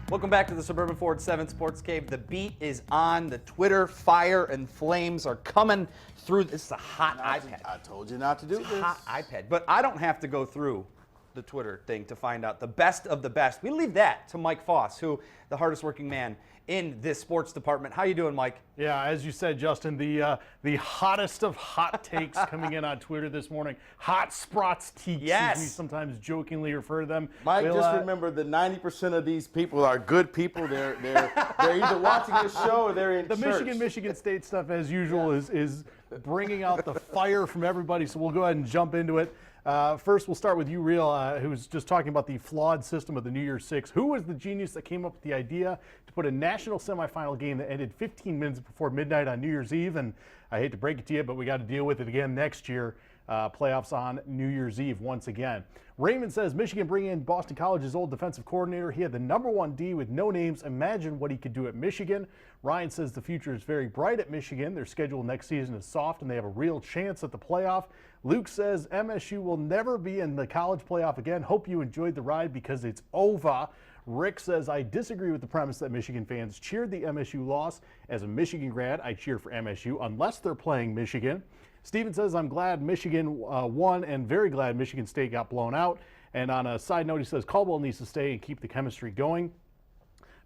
Welcome back to the Suburban Ford 7 Sports Cave. The beat is on. The Twitter fire and flames are coming through. This is a hot iPad. I told you not to do this. Hot iPad. But I don't have to go through the Twitter thing to find out the best of the best. We leave that to Mike Foss, who the hardest working man in this sports department. How you doing, Mike? Yeah, as you said, Justin, the hottest of hot takes coming in on Twitter this morning. Hot Sprots teaks, Yes. as we sometimes jokingly refer to them. Mike, just remember the 90% of these people are good people. They're either watching this show or they're in the church. Michigan State stuff, as usual, is bringing out the fire from everybody, so we'll go ahead and jump into it. First, we'll start with you, Real, who was just talking about the flawed system of the New Year's Six. Who was the genius that came up with the idea to put a national semifinal game that ended 15 minutes before midnight on New Year's Eve? And I hate to break it to you, but we got to deal with it again next year. Playoffs on New Year's Eve once again. Raymond says Michigan bringing in Boston College's old defensive coordinator. He had the #1 D with no names. Imagine what he could do at Michigan. Ryan says the future is very bright at Michigan. Their schedule next season is soft and they have a real chance at the playoff. Luke says MSU will never be in the college playoff again. Hope you enjoyed the ride because it's over. Rick says, I disagree with the premise that Michigan fans cheered the MSU loss. As a Michigan grad, I cheer for MSU unless they're playing Michigan. Steven says, I'm glad Michigan won and very glad Michigan State got blown out. And on a side note, he says Caldwell needs to stay and keep the chemistry going.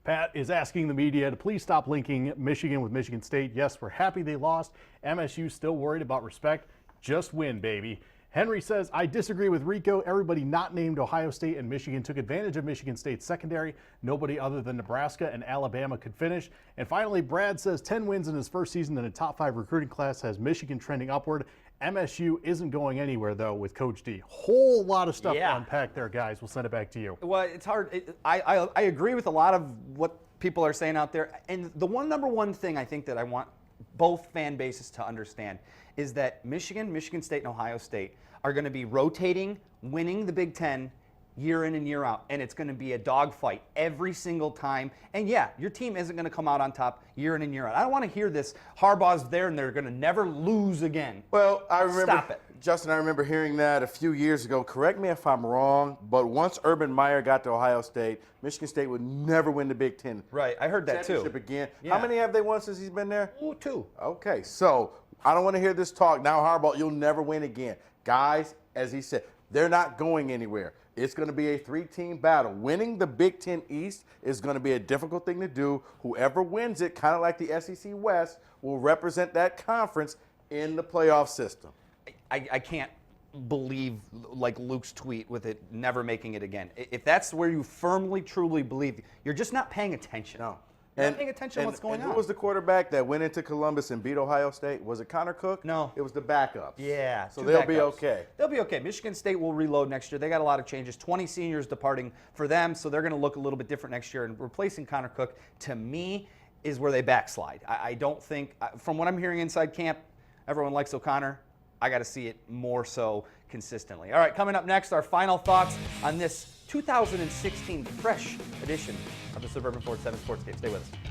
Pat is asking the media to please stop linking Michigan with Michigan State. Yes, we're happy they lost. MSU still worried about respect. Just win, baby. Henry says, I disagree with Rico. Everybody not named Ohio State and Michigan took advantage of Michigan State's secondary. Nobody other than Nebraska and Alabama could finish. And finally, Brad says 10 wins in his first season in a top 5 recruiting class has Michigan trending upward. MSU isn't going anywhere, though, with Coach D. Whole lot of stuff to unpack there, guys. We'll send it back to you. Well, it's hard. I agree with a lot of what people are saying out there. And the #1 thing I think that I want both fan bases to understand is that Michigan, Michigan State, and Ohio State are going to be rotating, winning the Big Ten year in and year out. And it's going to be a dogfight every single time. And yeah, your team isn't going to come out on top year in and year out. I don't want to hear this Harbaugh's there and they're going to never lose again. Well, I remember, Stop it. Justin, I remember hearing that a few years ago. Correct me if I'm wrong, but once Urban Meyer got to Ohio State, Michigan State would never win the Big Ten. Right, I heard that too. Championship again. Yeah. How many have they won since he's been there? Ooh, 2. Okay, so I don't want to hear this talk. Now, Harbaugh, you'll never win again. Guys, as he said, they're not going anywhere. It's going to be a 3-team battle. Winning the Big Ten East is going to be a difficult thing to do. Whoever wins it, kind of like the SEC West, will represent that conference in the playoff system. I can't believe like Luke's tweet with it never making it again. If that's where you firmly, truly believe, you're just not paying attention. No. You're not paying attention to what's going on. Who was the quarterback that went into Columbus and beat Ohio State? Was it Connor Cook? No. It was the backups. Yeah. So they'll be okay. They'll be okay. Michigan State will reload next year. They got a lot of changes. 20 seniors departing for them, so they're going to look a little bit different next year. And replacing Connor Cook, to me, is where they backslide. I don't think, from what I'm hearing inside camp, everyone likes O'Connor. I got to see it more so consistently. All right, coming up next, our final thoughts on this 2016 fresh edition of the Suburban Ford 7 Sports Cave. Stay with us.